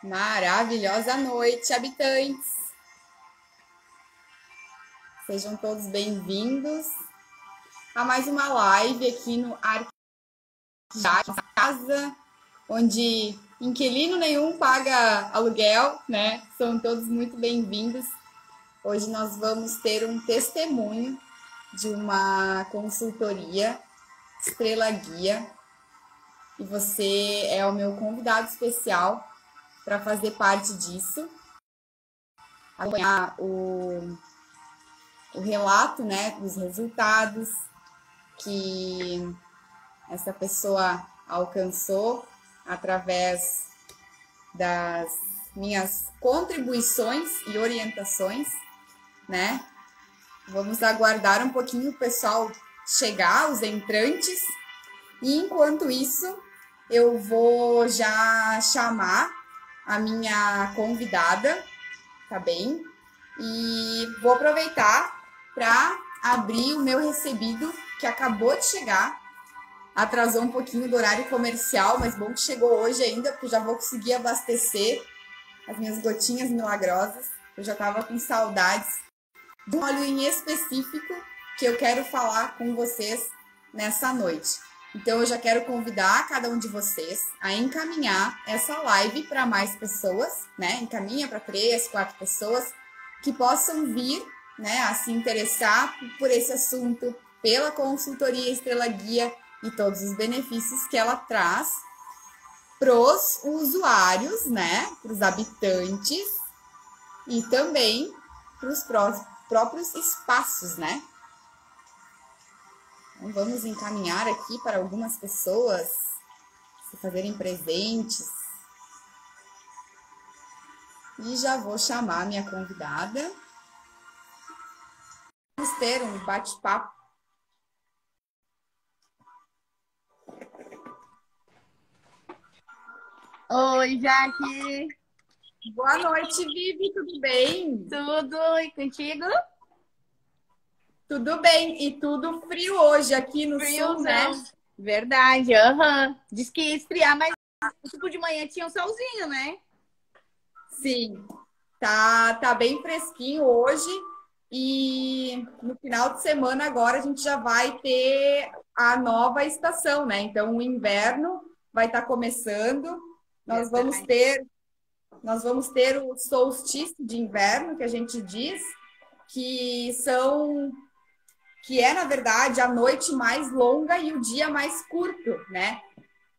Maravilhosa noite, habitantes! Sejam todos bem-vindos a mais uma live aqui no Arquiteto Casa, onde inquilino nenhum paga aluguel, né? São todos muito bem-vindos. Hoje nós vamos ter um testemunho de uma consultoria Estrela Guia e você é o meu convidado especial para fazer parte disso, acompanhar o relato, né, dos resultados que essa pessoa alcançou através das minhas contribuições e orientações, né? Vamos aguardar um pouquinho o pessoal chegar, os entrantes, e enquanto isso eu vou já chamar a minha convidada, tá bem? E vou aproveitar para abrir o meu recebido que acabou de chegar. Atrasou um pouquinho do horário comercial, mas bom que chegou hoje ainda, porque já vou conseguir abastecer as minhas gotinhas milagrosas. Eu já estava com saudades de um óleo em específico que eu quero falar com vocês nessa noite. Então, eu já quero convidar cada um de vocês a encaminhar essa live para mais pessoas, né? Encaminha para 3, 4 pessoas que possam vir, né, a se interessar por esse assunto, pela consultoria Estrela Guia e todos os benefícios que ela traz para os usuários, né? Para os habitantes e também para os próprios espaços, né? Então, vamos encaminhar aqui para algumas pessoas se fazerem presentes. E já vou chamar a minha convidada. Vamos ter um bate-papo. Oi, Jaque. Boa noite, Vivi. Tudo bem? Tudo, e contigo? Tudo bem. E tudo frio hoje aqui no sul, né? Verdade, aham. Diz que ia esfriar, mas tipo de manhã tinha um solzinho, né? Sim, tá bem fresquinho hoje. E no final de semana agora a gente já vai ter a nova estação, né? Então o inverno vai estar começando. Nós vamos ter o solstício de inverno, que a gente diz, que é, na verdade, a noite mais longa e o dia mais curto, né?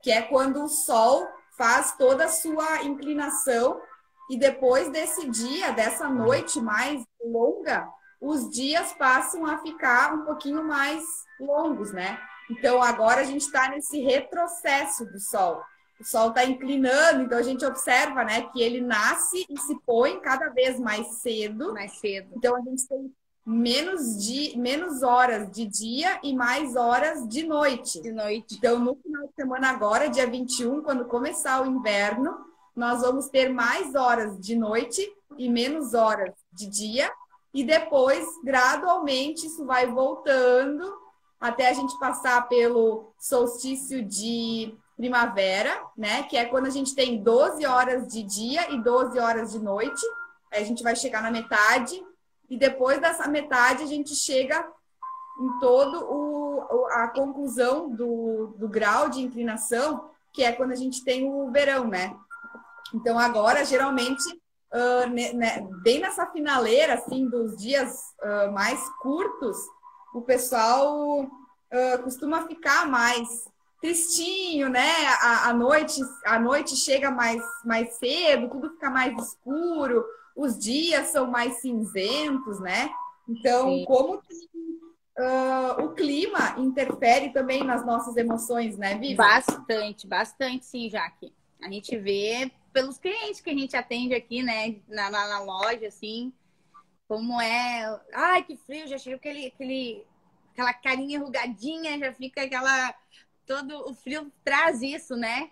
Que é quando o Sol faz toda a sua inclinação e depois desse dia, dessa noite mais longa, os dias passam a ficar um pouquinho mais longos, né? Então, agora a gente está nesse retrocesso do Sol. O Sol está inclinando, então a gente observa, né, que ele nasce e se põe cada vez mais cedo. Mais cedo. Então, a gente tem menos horas de dia e mais horas de noite. De noite. Então, no final de semana agora, dia 21, quando começar o inverno, nós vamos ter mais horas de noite e menos horas de dia. E depois, gradualmente, isso vai voltando até a gente passar pelo solstício de primavera, né? Que é quando a gente tem 12 horas de dia e 12 horas de noite. Aí a gente vai chegar na metade. E depois dessa metade, a gente chega em todo a conclusão do grau de inclinação, que é quando a gente tem o verão, né? Então, agora, geralmente, bem nessa finaleira, assim, dos dias mais curtos, o pessoal costuma ficar mais tristinho, né? A noite chega mais cedo, tudo fica mais escuro, os dias são mais cinzentos, né? Então, Sim. como que o clima interfere também nas nossas emoções, né, Vivi? Bastante, sim, Jaque. A gente vê pelos clientes que a gente atende aqui, né, na loja, assim, como é. Ai, que frio, já chega aquela carinha enrugadinha, já fica aquela. Todo o frio traz isso, né?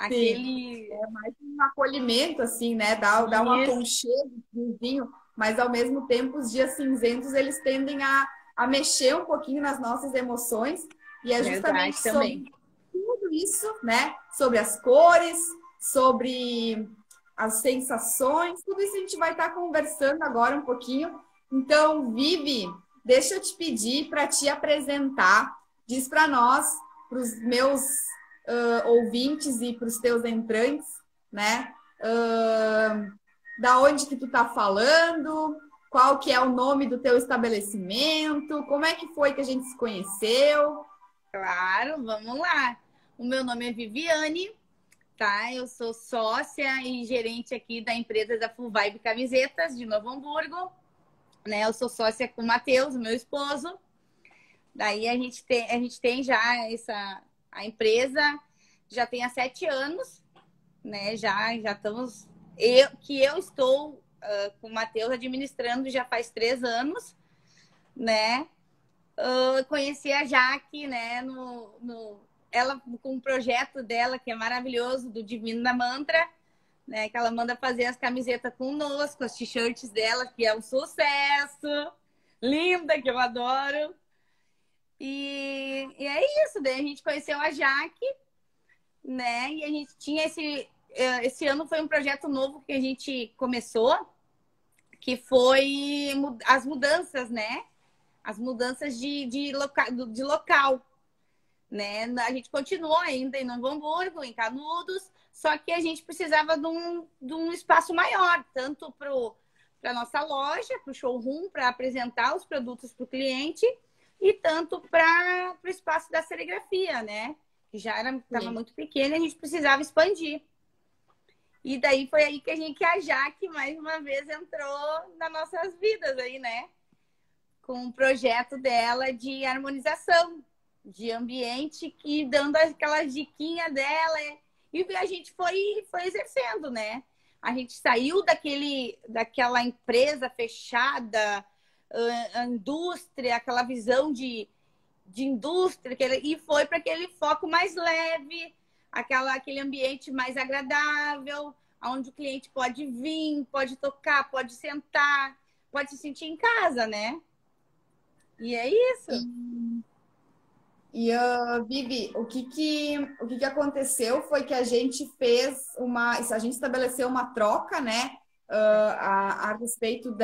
Sim, é mais um acolhimento, assim, né? Dá um aconchego, friozinho, mas ao mesmo tempo os dias cinzentos eles tendem a mexer um pouquinho nas nossas emoções e é justamente sobre tudo isso, né? Sobre as cores, sobre as sensações, tudo isso a gente vai estar conversando agora um pouquinho. Então, Vivi, deixa eu te pedir para te apresentar. Diz para nós, para os meus ouvintes e para os teus entrantes, né? Da onde que tu tá falando, qual que é o nome do teu estabelecimento, como é que foi que a gente se conheceu? Claro, vamos lá. O meu nome é Viviane, tá? Eu sou sócia e gerente aqui da empresa da Full Vibe Camisetas de Novo Hamburgo, né? Eu sou sócia com o Matheus, meu esposo. Daí a gente tem já a empresa já tem há 7 anos, né? Já estamos eu estou com o Matheus administrando já faz 3 anos, né? Conheci a Jaque, né? Ela com um projeto dela que é maravilhoso do Divino da Mantra, né? Que ela manda fazer as camisetas conosco, as t-shirts dela, que é um sucesso, linda, que eu adoro. E é isso, daí a gente conheceu a Jaque, né? E a gente tinha esse ano foi um projeto novo que a gente começou, que foi as mudanças, né? As mudanças de local, né? A gente continuou ainda em Novo Hamburgo, em Canudos, só que a gente precisava de um espaço maior, tanto para a nossa loja, para o showroom, para apresentar os produtos para o cliente, e tanto para o espaço da serigrafia, né? Que já estava muito pequeno e a gente precisava expandir. E daí foi aí que a Jaque, mais uma vez, entrou nas nossas vidas aí, né? Com um projeto dela de harmonização, de ambiente, que dando aquela diquinha dela. E a gente foi exercendo, né? A gente saiu daquela empresa fechada, a indústria, aquela visão de indústria, e foi para aquele foco mais leve, aquele ambiente mais agradável, onde o cliente pode vir, pode tocar, pode sentar, pode se sentir em casa, né? E é isso. Vivi, o que aconteceu foi que a gente a gente estabeleceu uma troca, né? A respeito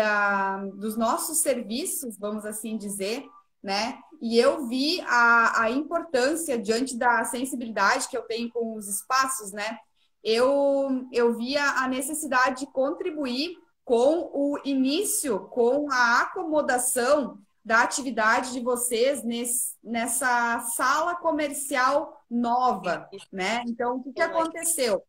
dos nossos serviços, vamos assim dizer, né? E eu vi a importância diante da sensibilidade que eu tenho com os espaços, né? Eu vi a necessidade de contribuir com o início, com a acomodação da atividade de vocês nessa sala comercial nova, né? Então, o que aconteceu?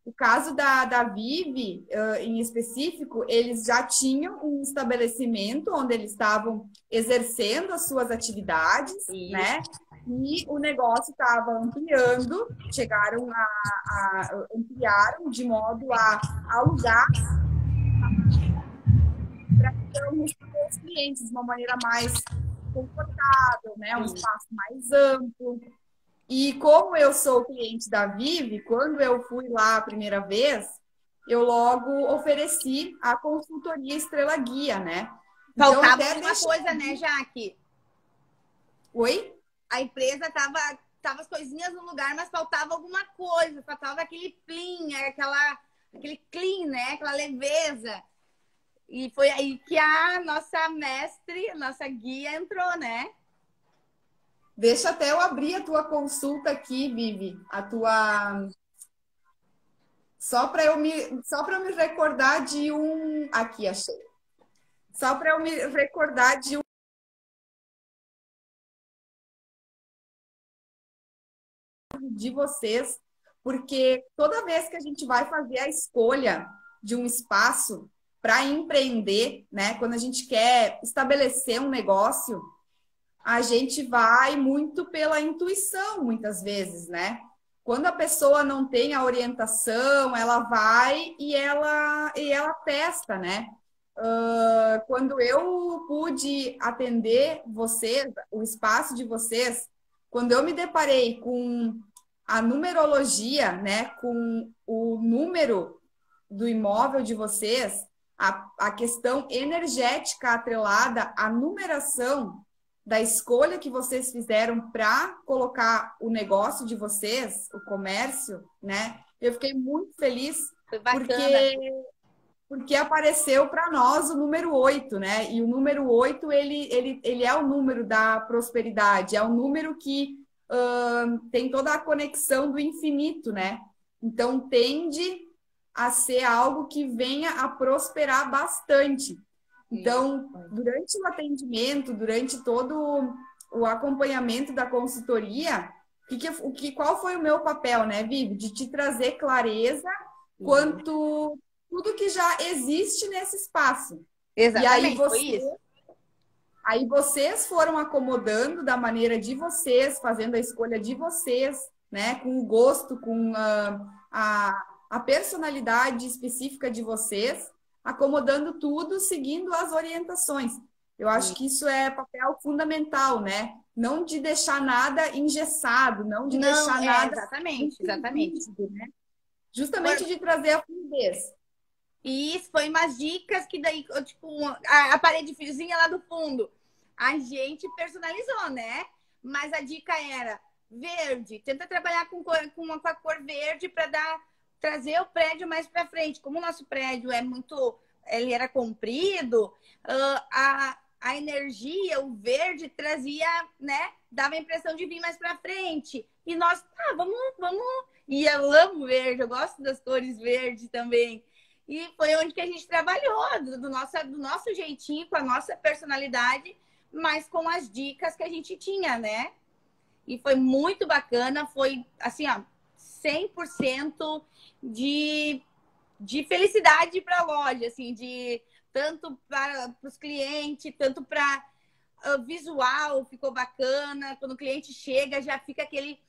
O caso da Vivi, em específico, eles já tinham um estabelecimento onde eles estavam exercendo as suas atividades, né? E o negócio estava ampliando, chegaram a ampliaram de modo a alugar para os clientes de uma maneira mais confortável, né? Um espaço mais amplo. E como eu sou cliente da Vivi, quando eu fui lá a primeira vez, eu logo ofereci a consultoria Estrela Guia, né? Faltava alguma coisa, né, Jaque? Oi? A empresa tava as coisinhas no lugar, mas faltava alguma coisa, faltava aquele plim, aquele clean, né? Aquela leveza. E foi aí que a nossa mestre, a nossa guia entrou, né? Deixa até eu abrir a tua consulta aqui, Vivi. Só para eu me recordar de um. Aqui, achei. Só para eu me recordar de vocês, porque toda vez que a gente vai fazer a escolha de um espaço para empreender, né? Quando a gente quer estabelecer um negócio, a gente vai muito pela intuição, muitas vezes, né? Quando a pessoa não tem a orientação, ela vai e ela testa, né? Quando eu pude atender vocês, o espaço de vocês, quando eu me deparei com a numerologia, né? Com o número do imóvel de vocês, a questão energética atrelada à numeração da escolha que vocês fizeram para colocar o negócio de vocês, o comércio, né? Eu fiquei muito feliz Foi bacana. porque porque apareceu para nós o número 8, né? E o número 8 ele é o número da prosperidade, é o número que tem toda a conexão do infinito, né? Então, tende a ser algo que venha a prosperar bastante. Então, durante o atendimento, durante todo o acompanhamento da consultoria, qual foi o meu papel, né, Vivi? De te trazer clareza quanto tudo que já existe nesse espaço. E Exatamente, foi isso. aí vocês foram acomodando da maneira de vocês, fazendo a escolha de vocês, né? Com o gosto, com a personalidade específica de vocês, acomodando tudo, seguindo as orientações. Eu acho que isso é papel fundamental, né? Não de deixar nada engessado, não de Não, deixar nada exatamente, exatamente. rígido, né? Justamente de trazer a fluidez. E isso foi umas dicas que daí, tipo, a parede fiozinha lá do fundo, a gente personalizou, né? Mas a dica era verde, tenta trabalhar com a cor verde para trazer o prédio mais para frente. Como o nosso prédio é muito, ele era comprido, a energia, o verde trazia, né? Dava a impressão de vir mais para frente. E nós, vamos. E eu amo verde, eu gosto das cores verdes também. E foi onde que a gente trabalhou, do nosso jeitinho, com a nossa personalidade, mas com as dicas que a gente tinha, né? E foi muito bacana, foi assim, ó, 100% de felicidade para a loja, assim, tanto para os clientes, tanto para visual, ficou bacana. Quando o cliente chega, já fica aquele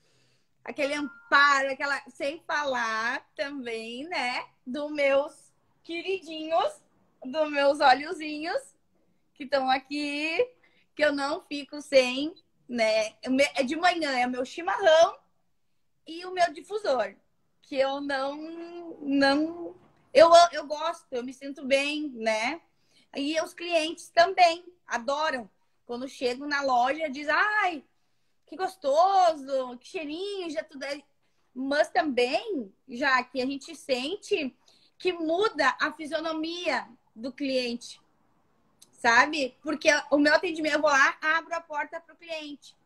amparo, sem falar também, né, dos meus queridinhos, dos meus olhozinhos que estão aqui, que eu não fico sem, né? É de manhã, é o meu chimarrão e o meu difusor, que eu não eu gosto, eu me sinto bem, né? E os clientes também adoram. Quando chegam na loja, diz, ai, que gostoso, que cheirinho, já tudo é. Mas também, já que a gente sente que muda a fisionomia do cliente, sabe? Porque o meu atendimento, eu vou lá, abro a porta para o cliente.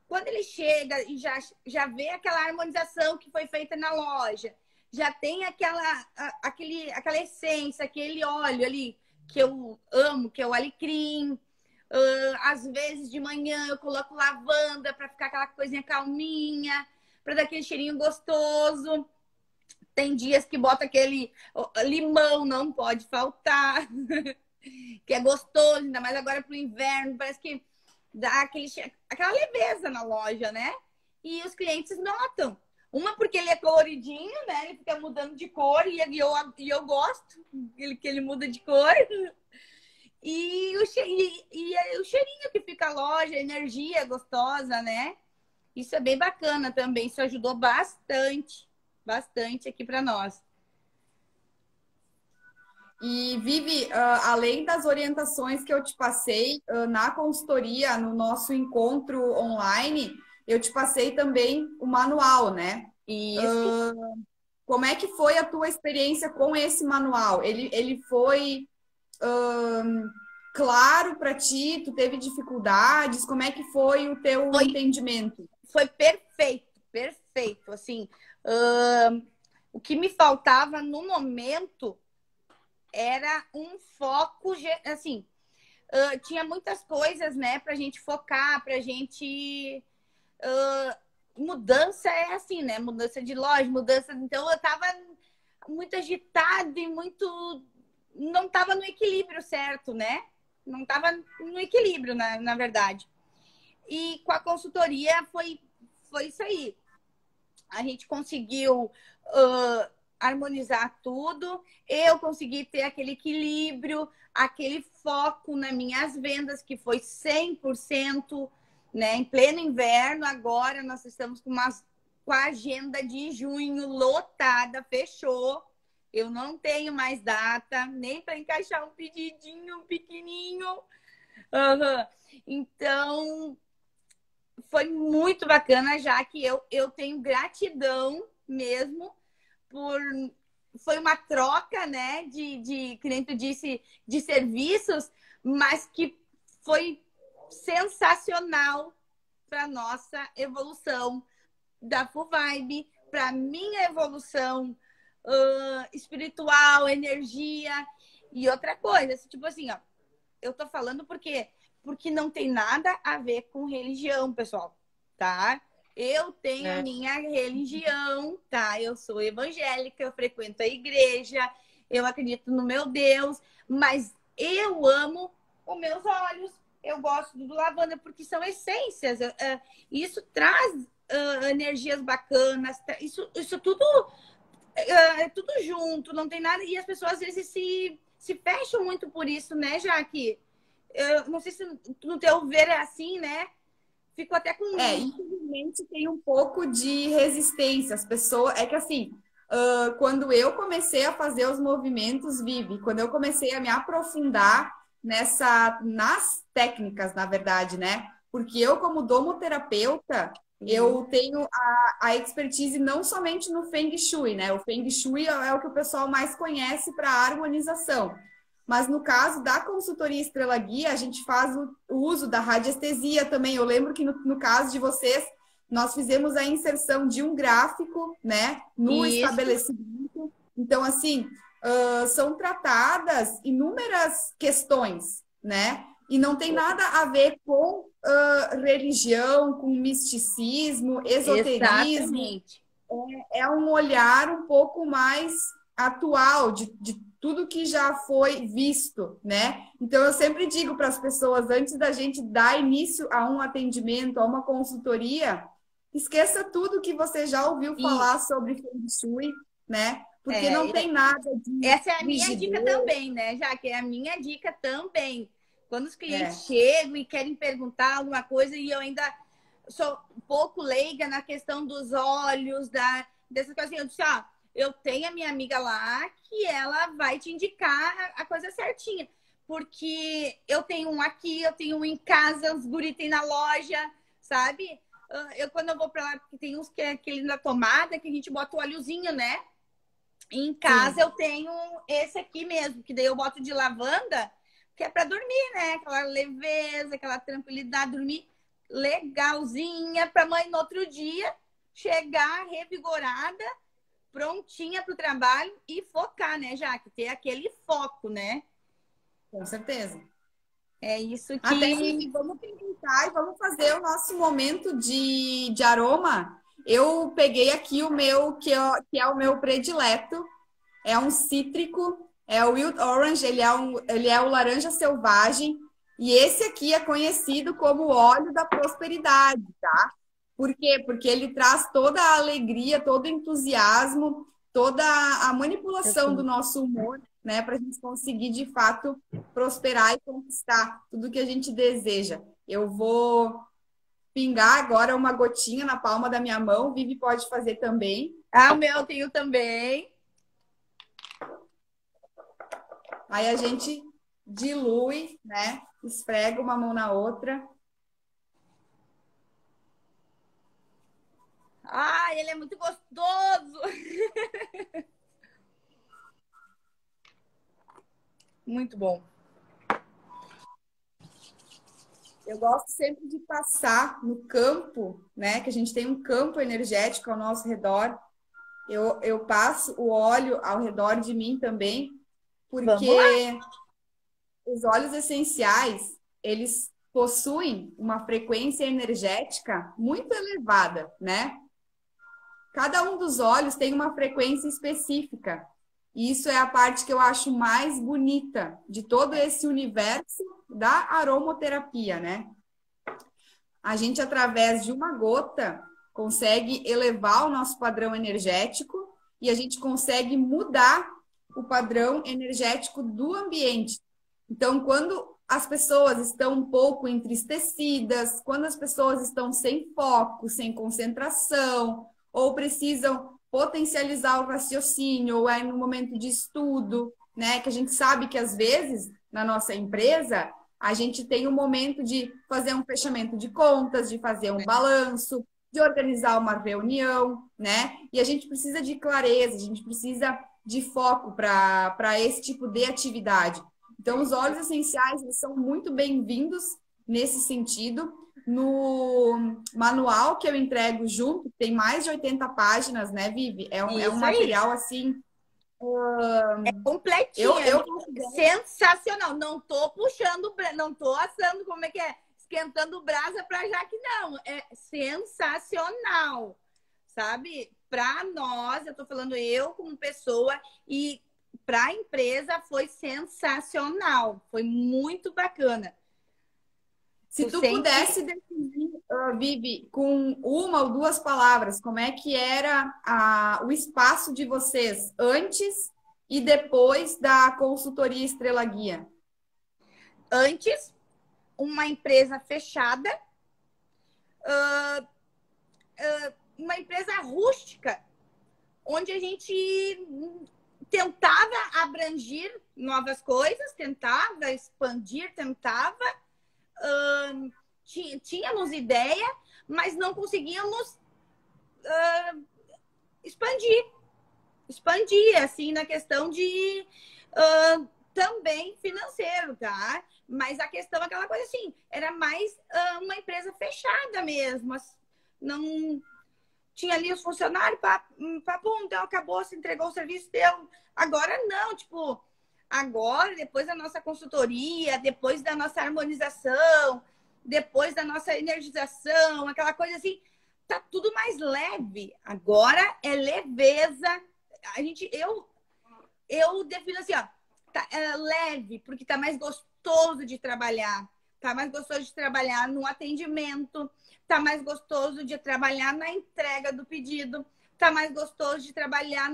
Quando ele chega e já vê aquela harmonização que foi feita na loja, já tem aquela essência, aquele óleo ali que eu amo, que é o alecrim. Às vezes de manhã eu coloco lavanda para ficar aquela coisinha calminha, para dar aquele cheirinho gostoso. Tem dias que bota aquele limão, não pode faltar, que é gostoso, ainda mais agora pro inverno, parece que dá aquela leveza na loja, né? E os clientes notam. Uma porque ele é coloridinho, né? Ele fica mudando de cor e eu gosto que ele muda de cor. E o cheirinho que fica a loja, a energia gostosa, né? Isso é bem bacana também. Isso ajudou bastante, bastante aqui para nós. E, Vivi, além das orientações que eu te passei na consultoria, no nosso encontro online, eu te passei também o manual, né? Isso. Como é que foi a tua experiência com esse manual? Ele foi claro para ti? Tu teve dificuldades? Como é que foi o teu entendimento? Foi perfeito, perfeito. Assim, o que me faltava no momento era um foco, assim, tinha muitas coisas, né, pra gente focar, pra gente... mudança é assim, né? Mudança de loja, mudança... Então, eu tava muito agitada e muito... Não tava no equilíbrio certo, né? Não tava no equilíbrio, na verdade. E com a consultoria foi isso aí. A gente conseguiu harmonizar tudo, eu consegui ter aquele equilíbrio, aquele foco nas minhas vendas, que foi 100%, né? Em pleno inverno, agora nós estamos com a agenda de junho lotada, fechou. Eu não tenho mais data, nem para encaixar um pedidinho pequenininho. Uhum. Então, foi muito bacana, já que eu tenho gratidão mesmo por foi uma troca, né, que nem tu disse, de serviços, mas que foi sensacional para nossa evolução da Full Vibe, para minha evolução espiritual, energia. E outra coisa, tipo assim, ó, eu tô falando porque não tem nada a ver com religião, pessoal, tá? Eu tenho a minha religião, tá? Eu sou evangélica, eu frequento a igreja, eu acredito no meu Deus, mas eu amo os meus olhos, eu gosto do lavanda porque são essências. Isso traz energias bacanas, isso tudo é tudo junto, não tem nada. E as pessoas às vezes se fecham muito por isso, né, Jaque? Eu não sei se no teu ver é assim, né? Fico até com. Infelizmente tem um pouco de resistência. As pessoas. É que assim, quando eu comecei a fazer os movimentos, Vivi, quando eu comecei a me aprofundar nas técnicas, na verdade, né? Porque eu, como domoterapeuta, eu tenho a expertise não somente no Feng Shui, né? O Feng Shui é o que o pessoal mais conhece para harmonização. Mas no caso da consultoria Estrela Guia, a gente faz o uso da radiestesia também. Eu lembro que no caso de vocês, nós fizemos a inserção de um gráfico, né, no estabelecimento. Então, assim, são tratadas inúmeras questões, né? E não tem nada a ver com religião, com misticismo, esoterismo. Exatamente. É um olhar um pouco mais atual de tudo que já foi visto, né? Então, eu sempre digo para as pessoas, antes da gente dar início a um atendimento, a uma consultoria, esqueça tudo que você já ouviu falar sobre Feng Shui, né? Porque não tem nada de Essa é a minha dica também, né, Jaque? É a minha dica também. Quando os clientes chegam e querem perguntar alguma coisa, e eu ainda sou um pouco leiga na questão dos olhos, dessas coisas, eu disse, eu tenho a minha amiga lá que ela vai te indicar a coisa certinha. Porque eu tenho um aqui, eu tenho um em casa, os guri tem na loja, sabe? Quando eu vou pra lá, porque tem uns que é aquele na tomada, que a gente bota o óleozinho, né? E em casa eu tenho esse aqui mesmo, que daí eu boto de lavanda, que é pra dormir, né? Aquela leveza, aquela tranquilidade, dormir legalzinha, pra mãe no outro dia chegar revigorada, prontinha para o trabalho e focar, né, Jaque? Ter aquele foco, né? Com certeza. É isso que... Até vamos perguntar e vamos fazer o nosso momento de aroma. Eu peguei aqui o meu, que é o meu predileto. É um cítrico, é o Wild Orange, ele é o laranja selvagem. E esse aqui é conhecido como óleo da prosperidade, tá? Por quê? Porque ele traz toda a alegria, todo o entusiasmo, toda a manipulação do nosso humor, né? Para a gente conseguir, de fato, prosperar e conquistar tudo que a gente deseja. Eu vou pingar agora uma gotinha na palma da minha mão. Vivi pode fazer também. O meu eu tenho também. Aí a gente dilui, né? Esfrega uma mão na outra. Ele é muito gostoso! Muito bom. Eu gosto sempre de passar no campo, né? Que a gente tem um campo energético ao nosso redor. Eu passo o óleo ao redor de mim também, porque os óleos essenciais, eles possuem uma frequência energética muito elevada, né? Cada um dos óleos tem uma frequência específica. E isso é a parte que eu acho mais bonita de todo esse universo da aromoterapia, né? A gente, através de uma gota, consegue elevar o nosso padrão energético e a gente consegue mudar o padrão energético do ambiente. Então, quando as pessoas estão um pouco entristecidas, quando as pessoas estão sem foco, sem concentração, ou precisam potencializar o raciocínio, ou é no momento de estudo, né? Que a gente sabe que às vezes na nossa empresa a gente tem um momento de fazer um fechamento de contas, de fazer um balanço, de organizar uma reunião, né? E a gente precisa de clareza, a gente precisa de foco para esse tipo de atividade. Então, os óleos essenciais eles são muito bem-vindos nesse sentido. No manual que eu entrego junto, tem mais de 80 páginas, né, Vivi? É um Isso aí. material assim. Completinho, Eu sensacional. Não tô puxando, não tô assando, como é que é? Esquentando brasa pra Jaque, não. É sensacional, sabe? Para nós, eu tô falando eu como pessoa e para a empresa foi sensacional, foi muito bacana. Se tu pudesse definir, Vivi, com uma ou duas palavras, como é que era o espaço de vocês antes e depois da consultoria Estrela Guia? Antes, uma empresa fechada, uma empresa rústica, onde a gente tentava abranger novas coisas, tentava expandir, tínhamos ideia, mas não conseguíamos expandir, assim, na questão de também financeiro, tá? Mas a questão é aquela coisa assim, era mais uma empresa fechada mesmo, não tinha ali os funcionários, papum, então acabou, se entregou o serviço, deu. Agora não, tipo, agora, depois da nossa consultoria, depois da nossa harmonização, depois da nossa energização, aquela coisa assim, tá tudo mais leve. Agora é leveza. Eu defino assim, ó, é leve, porque tá mais gostoso de trabalhar. Tá mais gostoso de trabalhar no atendimento, tá mais gostoso de trabalhar na entrega do pedido, tá mais gostoso de trabalhar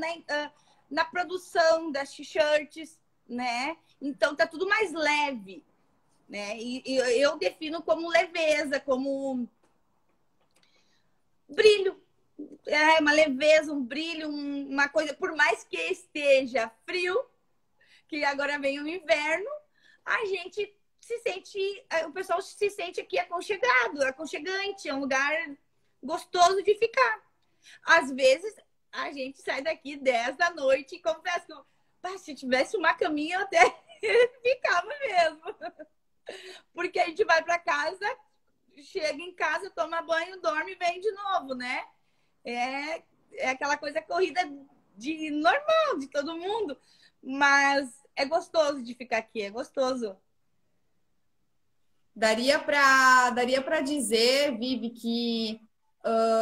na produção das t-shirts, né? Então tá tudo mais leve, né? E eu defino como leveza, como brilho. É uma leveza, um brilho, uma coisa, por mais que esteja frio, que agora vem o inverno, a gente se sente, o pessoal se sente aqui aconchegado, aconchegante, é um lugar gostoso de ficar. Às vezes, a gente sai daqui 10 da noite e confesso que se tivesse uma caminha, eu até ficava mesmo. Porque a gente vai para casa, chega em casa, toma banho, dorme e vem de novo, né? É aquela coisa corrida de normal, de todo mundo. Mas é gostoso de ficar aqui, é gostoso. Daria para dizer, Vivi, que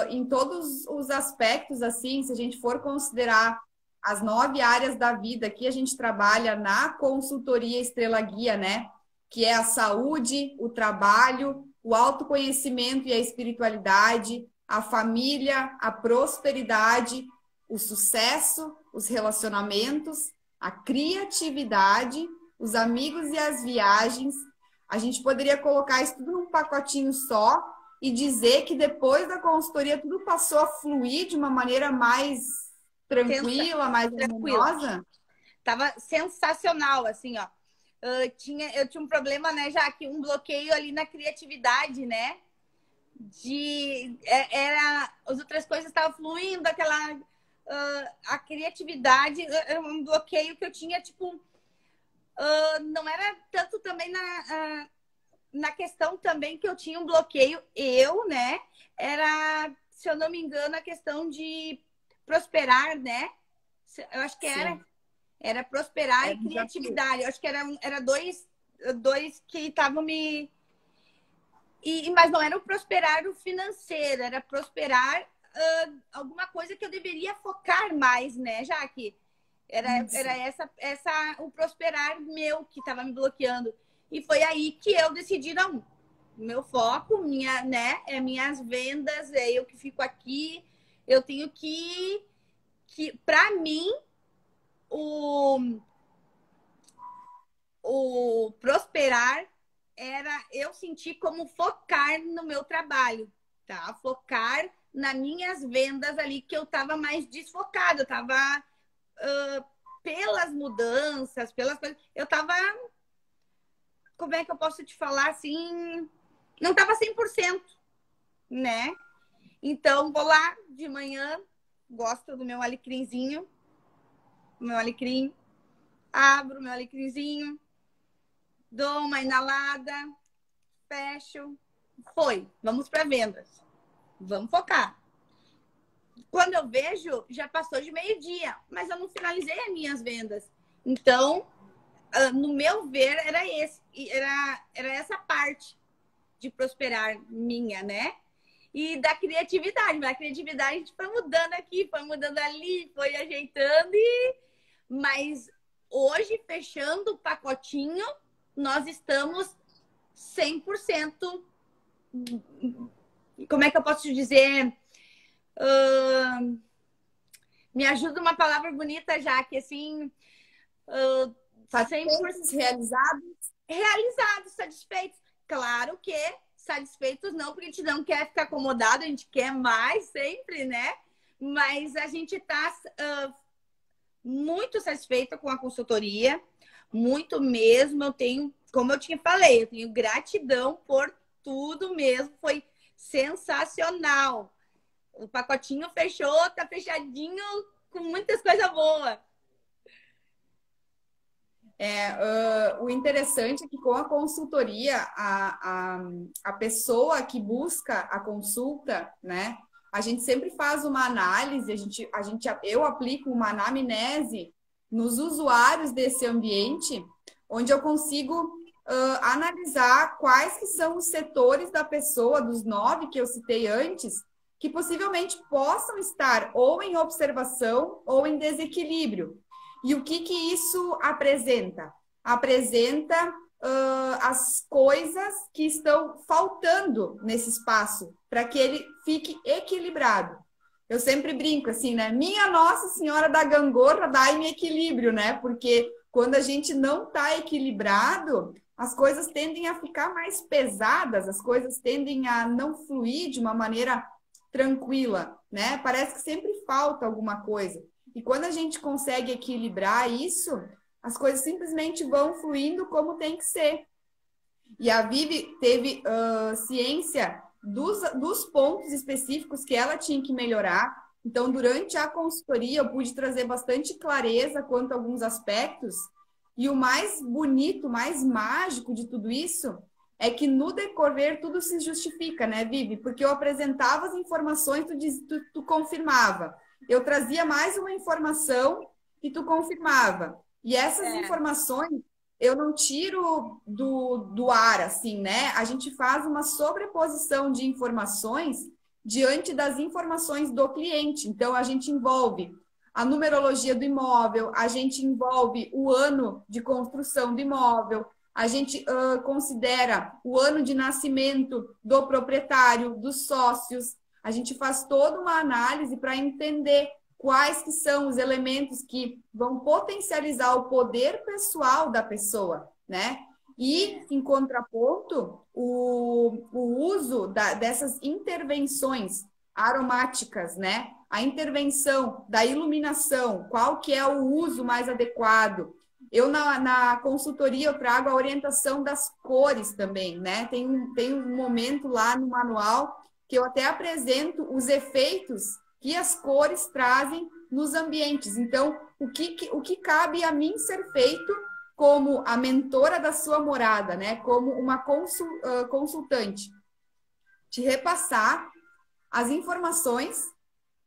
em todos os aspectos, assim, se a gente for considerar as 9 áreas da vida que a gente trabalha na consultoria Estrela Guia, né? Que é a saúde, o trabalho, o autoconhecimento e a espiritualidade, a família, a prosperidade, o sucesso, os relacionamentos, a criatividade, os amigos e as viagens. A gente poderia colocar isso tudo num pacotinho só e dizer que depois da consultoria tudo passou a fluir de uma maneira mais tranquila, mais harmoniosa. Tava sensacional, assim, ó. Eu tinha um problema, né, já que um bloqueio ali na criatividade, né? As outras coisas estavam fluindo, a criatividade era um bloqueio que eu tinha, tipo, não era tanto também na questão também que eu tinha um bloqueio, né? Era, se eu não me engano, a questão de prosperar, né? Eu acho que era prosperar e criatividade. Eu acho que era dois que estavam me... mas não era o prosperar o financeiro, era prosperar alguma coisa que eu deveria focar mais, né, Jaque? Era o prosperar meu que estava me bloqueando. E foi aí que eu decidi, não, meu foco, minhas vendas, é eu que fico aqui, eu tenho que para mim, o prosperar era eu sentir como focar no meu trabalho, tá? Focar nas minhas vendas ali, que eu estava mais desfocada, eu estava pelas mudanças, pelas coisas, eu estava, como é que eu posso te falar assim, não estava 100%, né? Então, vou lá de manhã, gosto do meu alecrimzinho, meu alecrim, abro meu alecrimzinho, dou uma inalada, fecho, foi, vamos para vendas, vamos focar. Quando eu vejo, já passou de meio-dia, mas eu não finalizei as minhas vendas. Então, no meu ver, era essa parte de prosperar minha, né? E da criatividade. Mas a criatividade a gente foi mudando aqui, foi mudando ali, foi ajeitando. Mas hoje, fechando o pacotinho, nós estamos 100%. Como é que eu posso te dizer? Me ajuda uma palavra bonita, já que assim... 100% realizados, satisfeitos. Claro que satisfeitos não, porque a gente não quer ficar acomodado, a gente quer mais sempre, né? Mas a gente está muito satisfeita com a consultoria, muito mesmo. Eu tenho, como eu te falei, eu tenho gratidão por tudo mesmo, foi sensacional. O pacotinho fechou, tá fechadinho, com muitas coisas boas. O interessante é que com a consultoria, a pessoa que busca a consulta, né? A gente sempre faz uma análise, eu aplico uma anamnese nos usuários desse ambiente, onde eu consigo analisar quais que são os setores da pessoa, dos 9 que eu citei antes, que possivelmente possam estar ou em observação ou em desequilíbrio. E o que isso apresenta? Apresenta as coisas que estão faltando nesse espaço para que ele fique equilibrado. Eu sempre brinco assim, né? Minha Nossa Senhora da Gangorra, dai-me equilíbrio, né? Porque quando a gente não está equilibrado, as coisas tendem a ficar mais pesadas, as coisas tendem a não fluir de uma maneira tranquila, né? Parece que sempre falta alguma coisa. E quando a gente consegue equilibrar isso, as coisas simplesmente vão fluindo como tem que ser. E a Vivi teve ciência dos pontos específicos que ela tinha que melhorar. Então, durante a consultoria, eu pude trazer bastante clareza quanto a alguns aspectos. E o mais bonito, mais mágico de tudo isso é que no decorrer tudo se justifica, né, Vivi? Porque eu apresentava as informações, tu confirmava. Eu trazia mais uma informação e tu confirmava. E essas informações eu não tiro do ar, assim, né? A gente faz uma sobreposição de informações diante das informações do cliente. Então, a gente envolve a numerologia do imóvel, a gente envolve o ano de construção do imóvel, a gente considera o ano de nascimento do proprietário, dos sócios. A gente faz toda uma análise para entender quais que são os elementos que vão potencializar o poder pessoal da pessoa, né? E, em contraponto, o uso dessas intervenções aromáticas, né? A intervenção da iluminação, qual que é o uso mais adequado. Eu, na consultoria, eu trago a orientação das cores também, né? Tem um momento lá no manual que eu até apresento os efeitos que as cores trazem nos ambientes. Então, o que cabe a mim ser feito como a mentora da sua morada, né? Como uma consultante. Te repassar as informações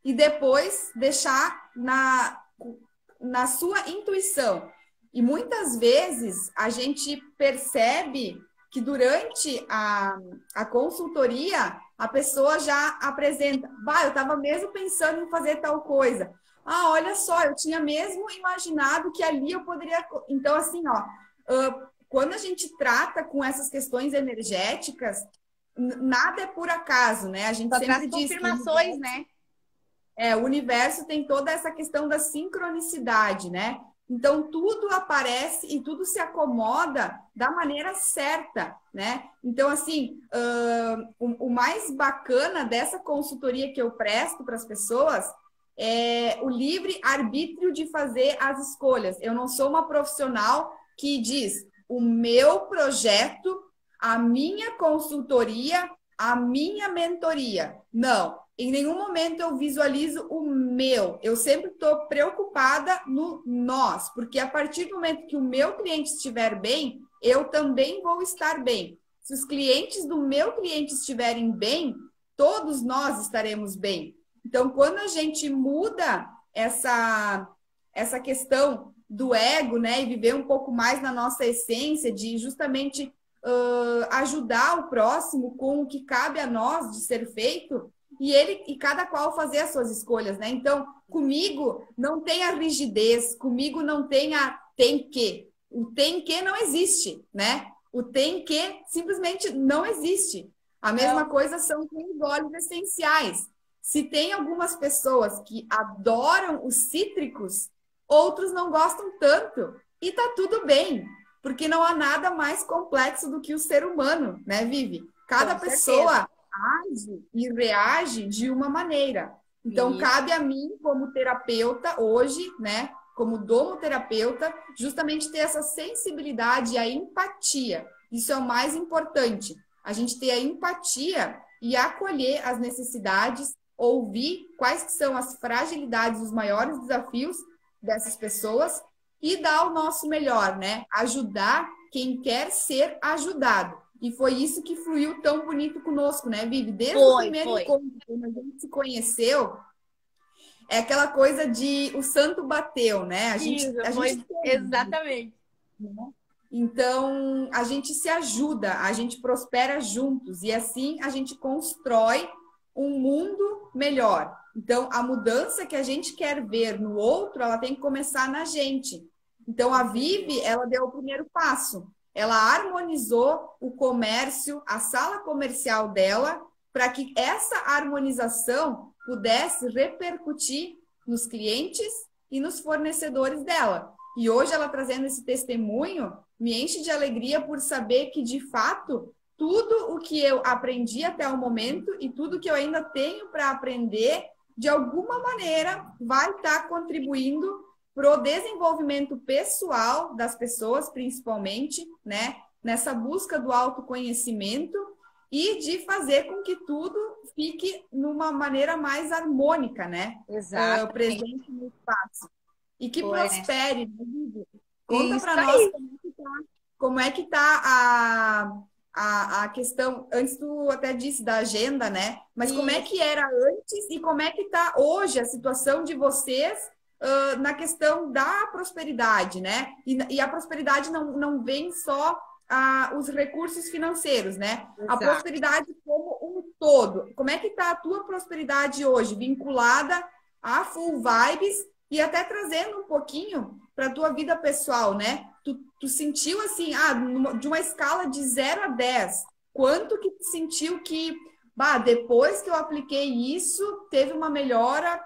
e depois deixar na sua intuição. E muitas vezes a gente percebe que durante a consultoria a pessoa já apresenta, eu estava mesmo pensando em fazer tal coisa. Olha só, eu tinha mesmo imaginado que ali eu poderia... Então, assim, quando a gente trata com essas questões energéticas, nada é por acaso, né? A gente sempre diz... confirmações, né? O universo tem toda essa questão da sincronicidade, né? Então, tudo aparece e tudo se acomoda da maneira certa, né? Então, assim, o mais bacana dessa consultoria que eu presto para as pessoas é o livre arbítrio de fazer as escolhas. Eu não sou uma profissional que diz o meu projeto, a minha consultoria, a minha mentoria. Não. em nenhum momento eu visualizo o meu. Eu sempre estou preocupada no nós, porque a partir do momento que o meu cliente estiver bem, eu também vou estar bem. Se os clientes do meu cliente estiverem bem, todos nós estaremos bem. Então, quando a gente muda essa questão do ego, né, e viver um pouco mais na nossa essência, de justamente ajudar o próximo com o que cabe a nós de ser feito, e cada qual fazer as suas escolhas, né? Então, comigo não tem a rigidez, comigo não tem a tem que. O tem que não existe, né? O tem que simplesmente não existe. A mesma coisa são com os óleos essenciais. Se tem algumas pessoas que adoram os cítricos, outros não gostam tanto. E tá tudo bem, porque não há nada mais complexo do que o ser humano, né, Vivi? Cada pessoa age e reage de uma maneira. Então, cabe a mim, como terapeuta, hoje, né, como domoterapeuta, justamente ter essa sensibilidade e a empatia. Isso é o mais importante. A gente ter a empatia e acolher as necessidades, ouvir quais que são as fragilidades, os maiores desafios dessas pessoas e dar o nosso melhor, né? Ajudar quem quer ser ajudado. E foi isso que fluiu tão bonito conosco, né, Vivi? Desde o primeiro encontro, quando a gente se conheceu, é aquela coisa de o santo bateu, né? A gente exatamente. Então, a gente se ajuda, a gente prospera juntos e assim a gente constrói um mundo melhor. Então, a mudança que a gente quer ver no outro, ela tem que começar na gente. Então, a Vivi, ela deu o primeiro passo. Ela harmonizou o comércio, a sala comercial dela, para que essa harmonização pudesse repercutir nos clientes e nos fornecedores dela. E hoje ela trazendo esse testemunho me enche de alegria por saber que, de fato, tudo o que eu aprendi até o momento e tudo que eu ainda tenho para aprender, de alguma maneira, vai estar contribuindo para o desenvolvimento pessoal das pessoas, principalmente, né? Nessa busca do autoconhecimento e de fazer com que tudo fique numa maneira mais harmônica, né? Exato. Presente no espaço. E que prospere, né, Vivi? Conta para nós como é que tá a questão. Antes tu até disse da agenda, né? Mas como é que era antes e como é que está hoje a situação de vocês na questão da prosperidade, né? E a prosperidade não vem só os recursos financeiros, né? Exato. A prosperidade como um todo. Como é que está a tua prosperidade hoje, vinculada a Full Vibes e até trazendo um pouquinho para a tua vida pessoal, né? Tu sentiu assim, de uma escala de 0 a 10, quanto que tu sentiu que, depois que eu apliquei isso, teve uma melhora?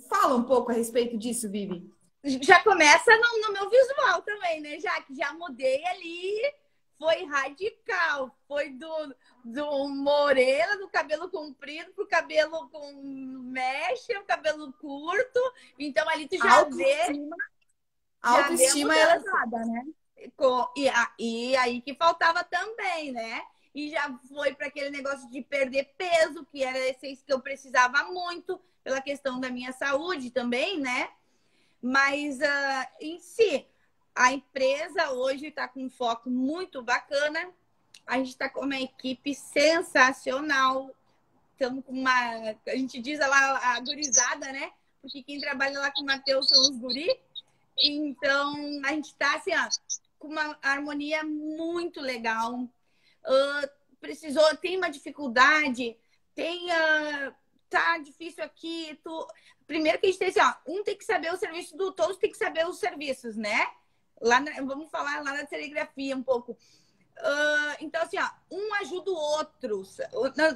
Fala um pouco a respeito disso, Vivi. Já começa no meu visual também, né? Já mudei ali, foi radical. Foi do morena, do cabelo comprido, pro cabelo com mecha, o cabelo curto. Então ali tu já vê... A autoestima é elevada, né? E aí que faltava também, né? E já foi para aquele negócio de perder peso, que era esse que eu precisava muito, pela questão da minha saúde também, né? Mas em si, a empresa hoje está com um foco muito bacana. A gente está com uma equipe sensacional. Estamos com a gente diz lá a gurizada, né? Porque quem trabalha lá com o Matheus são os guri. Então, a gente está assim, com uma harmonia muito legal. Tem uma dificuldade, tá difícil aqui. Primeiro que a gente tem assim, um tem que saber o serviço todos tem que saber os serviços, né? Vamos falar lá na serigrafia um pouco. Então, assim, um ajuda o outro.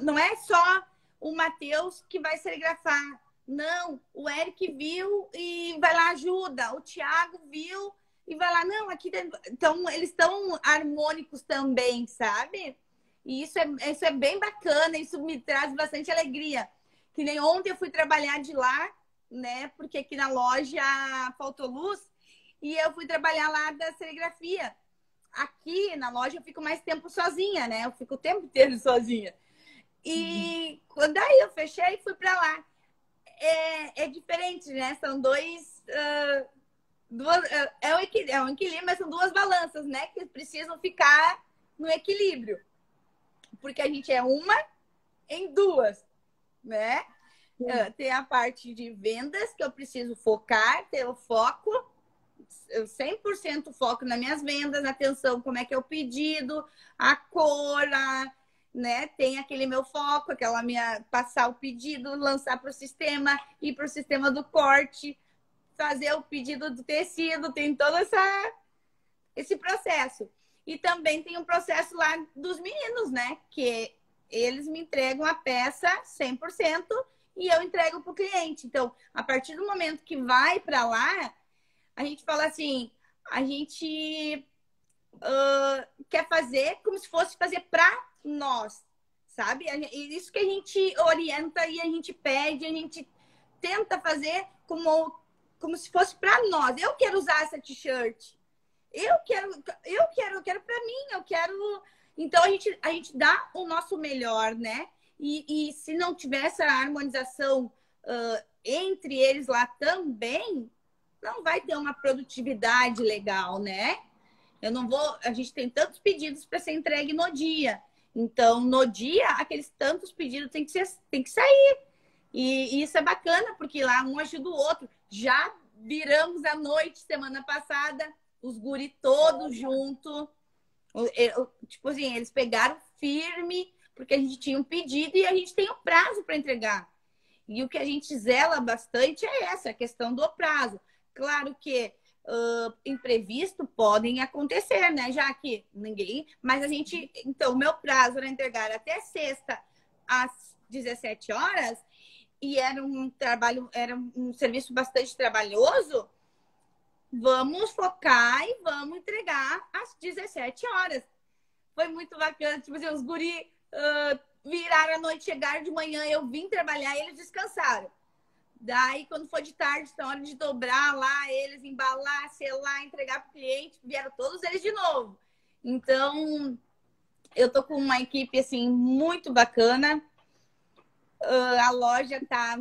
Não é só o Matheus que vai serigrafar. Não, o Eric viu e vai lá, ajuda. O Thiago viu e vai lá. Não, aqui... Então, eles estão harmônicos também, sabe? E isso é bem bacana, isso me traz bastante alegria. Que nem ontem eu fui trabalhar de lá, né? Porque aqui na loja faltou luz. E eu fui trabalhar lá da serigrafia. Aqui na loja eu fico mais tempo sozinha, né? Eu fico o tempo inteiro sozinha. E quando aí eu fechei, fui para lá. É diferente, né? São é um equilíbrio, mas são duas balanças, né? Que precisam ficar no equilíbrio. Porque a gente é uma em duas, né? Tem a parte de vendas, que eu preciso focar, ter o foco, 100% foco nas minhas vendas, atenção, como é que é o pedido, a cor, né? Tem aquele meu foco, aquela minha passar o pedido, lançar para o sistema, ir para o sistema do corte, fazer o pedido do tecido, tem todo esse processo. E também tem um processo lá dos meninos, né? Que eles me entregam a peça 100% e eu entrego para o cliente. Então, a partir do momento que vai para lá, a gente fala assim, a gente quer fazer como se fosse fazer para nós, sabe? Isso que a gente orienta e a gente pede, a gente tenta fazer como se fosse para nós. Eu quero usar essa t-shirt. Eu quero para mim, eu quero. Então a gente dá o nosso melhor, né? E se não tiver essa harmonização entre eles lá também, não vai ter uma produtividade legal, né? A gente tem tantos pedidos para ser entregue no dia. Então, no dia, aqueles tantos pedidos tem que sair. E isso é bacana, porque lá um ajuda o outro. Já viramos a noite semana passada, os guri todos juntos. Tipo assim, eles pegaram firme, porque a gente tinha um pedido e a gente tem um prazo para entregar. E o que a gente zela bastante é a questão do prazo. Claro que imprevisto podem acontecer, né? Já que ninguém. Mas a gente. Então, o meu prazo era entregar até sexta às 17 horas, e era um serviço bastante trabalhoso. Vamos focar e vamos entregar às 17 horas. Foi muito bacana. Tipo assim, os guri viraram a noite, chegaram de manhã, eu vim trabalhar e eles descansaram. Daí, quando foi de tarde, na hora de dobrar lá, eles embalar, selar, entregar para o cliente, vieram todos eles de novo. Então, eu tô com uma equipe, assim, muito bacana. A loja tá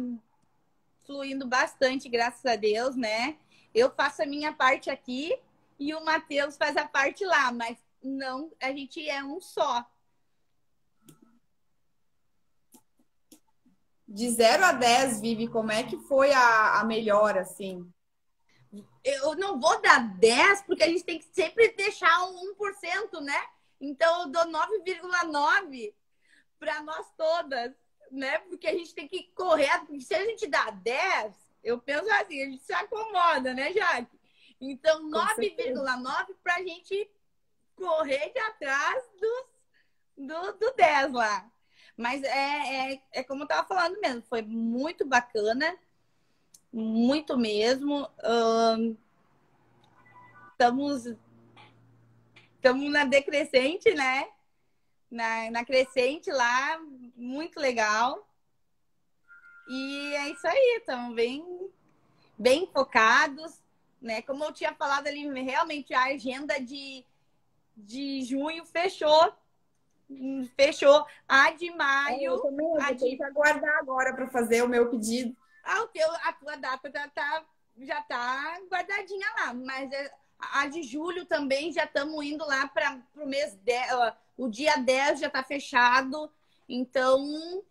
fluindo bastante, graças a Deus, né? Eu faço a minha parte aqui e o Matheus faz a parte lá, mas não, a gente é um só. De 0 a 10, Vivi, como é que foi a melhora, assim? Eu não vou dar 10, porque a gente tem que sempre deixar um 1%, né? Então, eu dou 9,9 para nós todas, né? Porque a gente tem que correr. Porque se a gente dá 10, eu penso assim, a gente se acomoda, né, Jaque? Então, 9,9 para a gente correr de atrás do 10 lá. Mas é como eu estava falando mesmo, foi muito bacana, muito mesmo. Estamos na decrescente, né? Na crescente lá, muito legal. E é isso aí, estamos bem focados, né? Como eu tinha falado ali, realmente a agenda de junho fechou. Fechou. A de maio. Eu também vou ter que aguardar agora para fazer o meu pedido. A tua data já tá guardadinha lá, mas a de julho também já estamos indo lá para o mês 10, o dia 10 já está fechado, então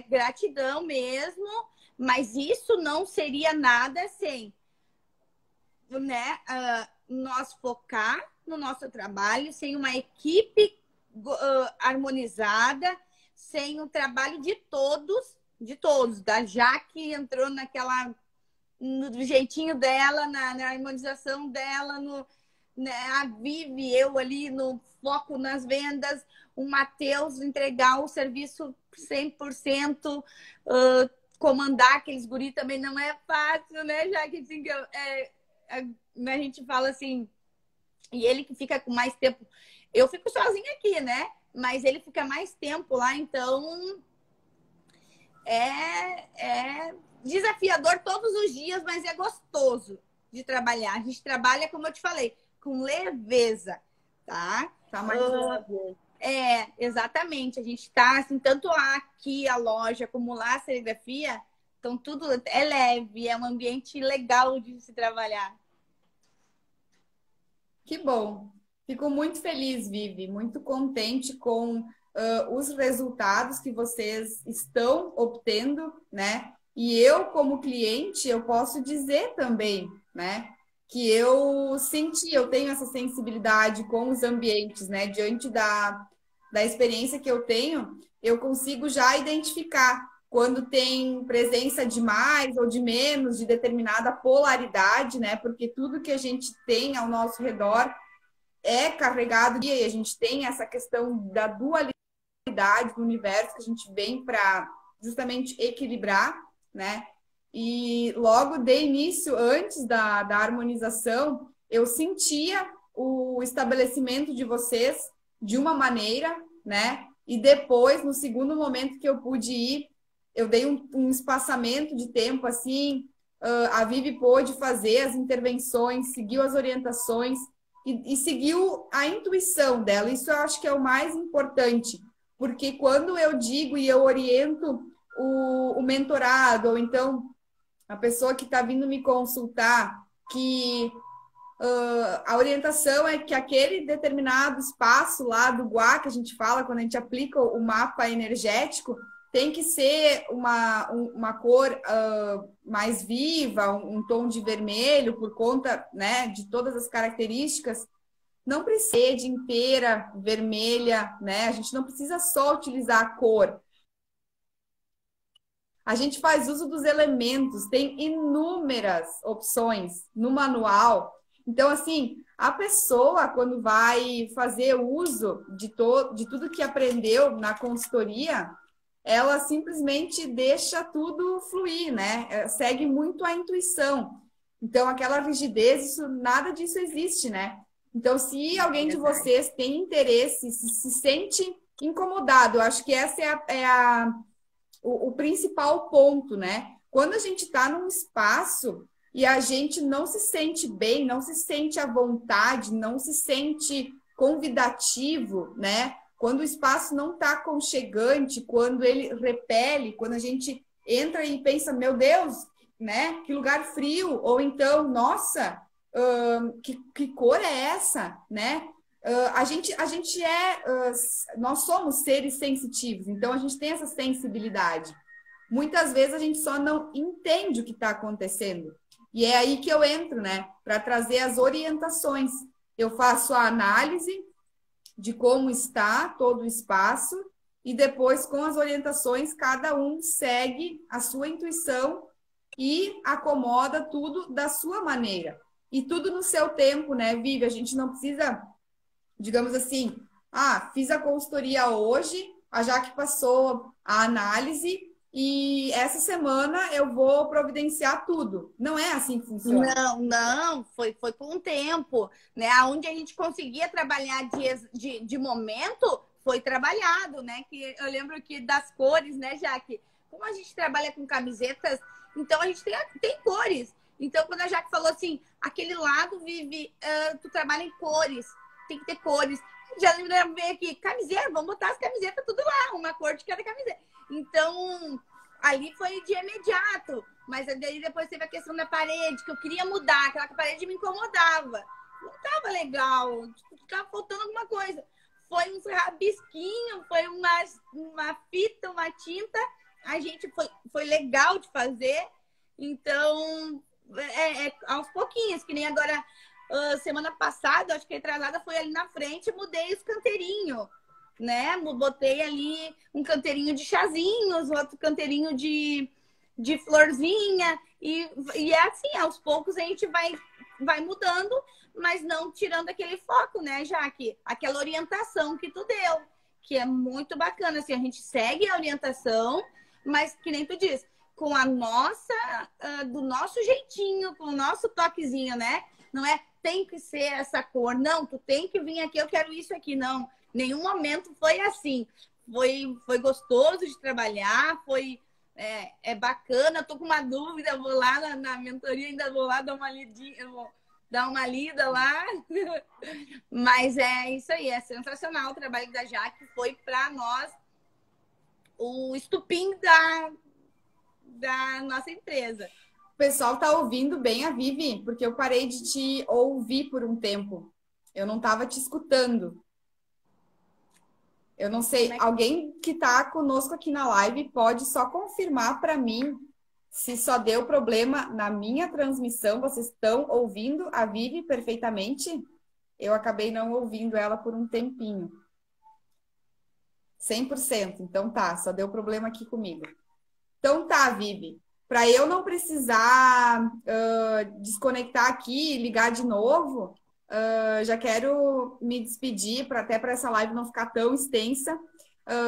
gratidão mesmo, mas isso não seria nada sem, né, nós focar no nosso trabalho, sem uma equipe harmonizada, sem o trabalho de todos, da Jaque entrou no jeitinho dela, na harmonização dela, né, a Vivi, eu ali no foco nas vendas, o Matheus entregar o serviço 100%, comandar aqueles guri também não é fácil, né? Já que assim, a gente fala assim, e ele que fica com mais tempo, eu fico sozinha aqui, né? Mas ele fica mais tempo lá, então é desafiador todos os dias, mas é gostoso de trabalhar. A gente trabalha, como eu te falei, com leveza, tá? Tá mais leve. Exatamente. A gente está, assim, tanto aqui a loja como lá a serigrafia, então tudo é leve, é um ambiente legal de se trabalhar. Que bom. Fico muito feliz, Vivi, muito contente com os resultados que vocês estão obtendo, né? E eu, como cliente, eu posso dizer também, né? Que eu senti, eu tenho essa sensibilidade com os ambientes, né? Diante da experiência que eu tenho, eu consigo já identificar quando tem presença de mais ou de menos de determinada polaridade, né? Porque tudo que a gente tem ao nosso redor é carregado e a gente tem essa questão da dualidade do universo que a gente vem para justamente equilibrar, né? E logo de início, antes da harmonização, eu sentia o estabelecimento de vocês de uma maneira, né? E depois, no segundo momento que eu pude ir, eu dei um espaçamento de tempo assim, a Vivi pôde fazer as intervenções, seguiu as orientações e seguiu a intuição dela. Isso eu acho que é o mais importante, porque quando eu digo e eu oriento o mentorado, ou então a pessoa que está vindo me consultar, que a orientação é que aquele determinado espaço lá do Guá, que a gente fala quando a gente aplica o mapa energético, tem que ser uma cor mais viva, um tom de vermelho, por conta, né, de todas as características. Não precisa ser de inteira vermelha, né? A gente não precisa só utilizar a cor. A gente faz uso dos elementos, tem inúmeras opções no manual. Então, assim, a pessoa, quando vai fazer uso de tudo que aprendeu na consultoria, ela simplesmente deixa tudo fluir, né? Segue muito a intuição. Então, aquela rigidez, nada disso existe, né? Então, se alguém de vocês tem interesse, se sente incomodado, eu acho que essa o principal ponto, né? Quando a gente está num espaço e a gente não se sente bem, não se sente à vontade, não se sente convidativo, né? Quando o espaço não está aconchegante, quando ele repele, quando a gente entra e pensa, meu Deus, né? Que lugar frio, ou então, nossa, que cor é essa, né? Nós somos seres sensitivos, então a gente tem essa sensibilidade. Muitas vezes a gente só não entende o que está acontecendo. E é aí que eu entro, né? Para trazer as orientações. Eu faço a análise de como está todo o espaço e depois, com as orientações, cada um segue a sua intuição e acomoda tudo da sua maneira. E tudo no seu tempo, né, Vivi? A gente não precisa, digamos assim, fiz a consultoria hoje, a Jaque passou a análise e essa semana eu vou providenciar tudo. Não é assim que funciona. Não, foi com o tempo, né? Onde a gente conseguia trabalhar dias de momento, foi trabalhado, né? Que eu lembro que das cores, né, Jaque? Como a gente trabalha com camisetas, então a gente tem cores. Então, quando a Jaque falou assim, aquele lado, Vivi, tu trabalha em cores, tem que ter cores. Já lembrei aqui, camiseta, vamos botar as camisetas tudo lá, uma cor de cada camiseta. Então, ali foi de imediato. Mas daí depois teve a questão da parede, que eu queria mudar, aquela parede me incomodava. Não tava legal, ficava faltando alguma coisa. Foi uns rabisquinhos, foi uma fita, uma tinta. A gente foi legal de fazer. Então, aos pouquinhos, que nem agora, semana passada, acho que retrasada, foi ali na frente, mudei os canteirinhos, né? Botei ali um canteirinho de chazinhos, outro canteirinho de florzinha, e é assim, aos poucos a gente vai mudando, mas não tirando aquele foco, né, Jaque? Aquela orientação que tu deu, que é muito bacana, assim, a gente segue a orientação, mas que nem tu diz, com a nossa, do nosso jeitinho, com o nosso toquezinho, né? Não é tem que ser essa cor, não, tu tem que vir aqui, eu quero isso aqui, não. Nenhum momento foi assim. Foi gostoso de trabalhar, é bacana. Eu tô com uma dúvida, eu vou lá na mentoria, ainda vou lá dar uma lidinha, dar uma lida lá. Mas é isso aí, é sensacional o trabalho da Jaque. Foi para nós o estupim da nossa empresa. O pessoal tá ouvindo bem a Vivi, porque eu parei de te ouvir por um tempo. Eu não estava te escutando. Eu não sei, alguém que está conosco aqui na live pode só confirmar para mim se só deu problema na minha transmissão. Vocês estão ouvindo a Vivi perfeitamente? Eu acabei não ouvindo ela por um tempinho. 100%. Então tá, só deu problema aqui comigo. Então tá, Vivi. Para eu não precisar desconectar aqui e ligar de novo, já quero me despedir, até para essa live não ficar tão extensa.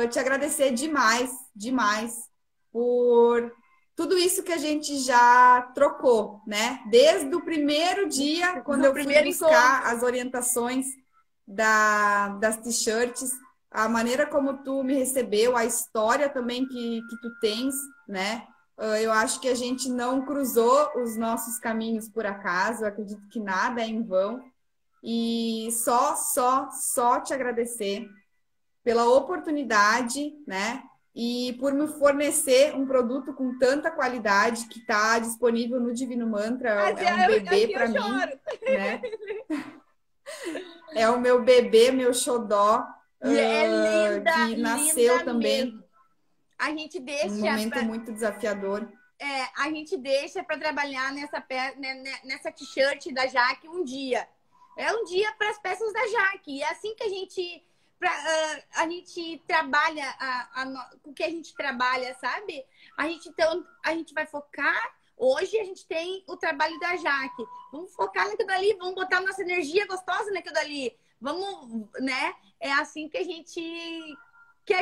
Te agradecer demais, demais, por tudo isso que a gente já trocou, né? Desde o primeiro dia, quando eu fui buscar as orientações das t-shirts, a maneira como tu me recebeu, a história também que tu tens, né? Eu acho que a gente não cruzou os nossos caminhos por acaso, eu acredito que nada é em vão. E só te agradecer pela oportunidade, né? E por me fornecer um produto com tanta qualidade que está disponível no Divino Mantra. É um bebê para mim, né? É o meu bebê, meu xodó, é linda, que nasceu linda também. Mesmo. A gente deixa um momento muito desafiador. A gente deixa para trabalhar nessa t-shirt da Jaque um dia. É um dia para as peças da Jaque. É assim que a gente trabalha o que a gente trabalha, sabe? Então, a gente vai focar. Hoje a gente tem o trabalho da Jaque. Vamos focar naquilo dali, vamos botar nossa energia gostosa naquilo dali. Vamos, né? É assim que a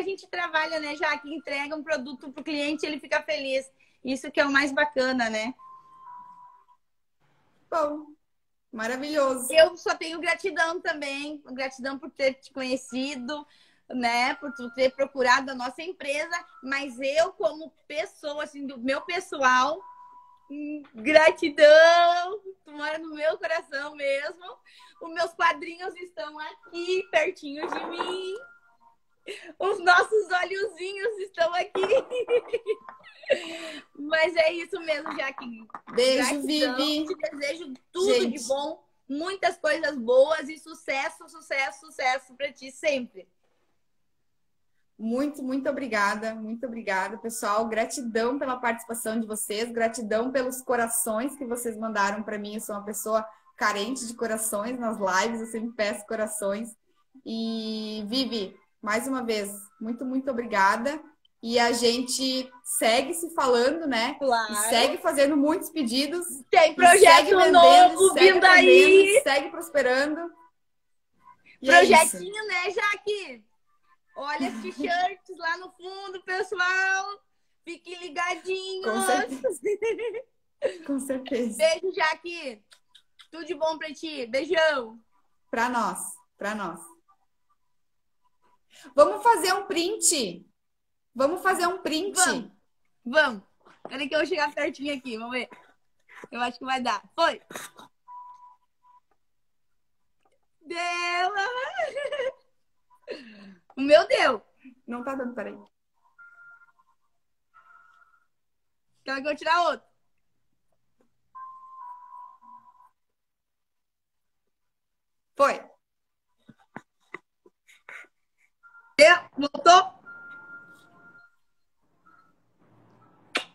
gente trabalha, né, Jaque? Entrega um produto pro cliente, ele fica feliz. Isso que é o mais bacana, né? Bom, maravilhoso. Eu só tenho gratidão também, gratidão por ter te conhecido, né, por tu ter procurado a nossa empresa, mas eu como pessoa, assim, do meu pessoal, gratidão, tu mora no meu coração mesmo. Os meus quadrinhos estão aqui, pertinho de mim. Os nossos olhozinhos estão aqui. Mas é isso mesmo, Jaque. Beijo, Vivi. Te desejo tudo de bom, muitas coisas boas e sucesso, sucesso, sucesso para ti sempre. Muito, muito obrigada, pessoal. Gratidão pela participação de vocês, gratidão pelos corações que vocês mandaram para mim. Eu sou uma pessoa carente de corações nas lives, eu sempre peço corações. E, Vivi, mais uma vez, muito, muito obrigada. E a gente segue se falando, né? Claro. E segue fazendo muitos pedidos. Tem projeto novo vindo aí. Segue prosperando. E projetinho, né, Jaque? Olha as t-shirts lá no fundo, pessoal. Fiquem ligadinhos. Com certeza. Com certeza. Beijo, Jaque. Tudo de bom pra ti. Beijão. Pra nós. Vamos fazer um print. Vamos. Peraí que eu vou chegar pertinho aqui. Vamos ver. Eu acho que vai dar. Foi. Deu. O meu deu. Não tá dando, peraí. Quer que eu vou tirar outro? Foi. Voltou?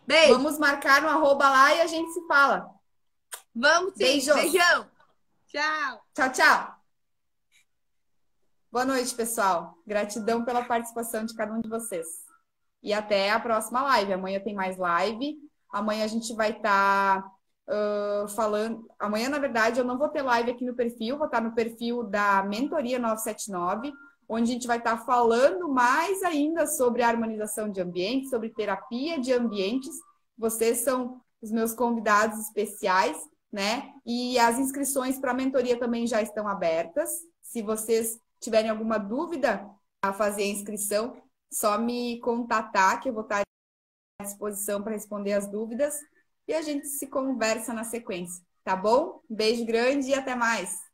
Beijo. Vamos marcar no arroba lá e a gente se fala. Vamos sim. Beijos. Beijão. Tchau. Tchau, tchau. Boa noite, pessoal. Gratidão pela participação de cada um de vocês. E até a próxima live. Amanhã tem mais live. Amanhã a gente vai estar falando... Amanhã, na verdade, eu não vou ter live aqui no perfil. Vou estar no perfil da Mentoria 979, onde a gente vai estar falando mais ainda sobre a harmonização de ambientes, sobre terapia de ambientes. Vocês são os meus convidados especiais, né? E as inscrições para a mentoria também já estão abertas. Se vocês tiverem alguma dúvida a fazer a inscrição, só me contatar, que eu vou estar à disposição para responder as dúvidas. E a gente se conversa na sequência. tá bom? Beijo grande e até mais.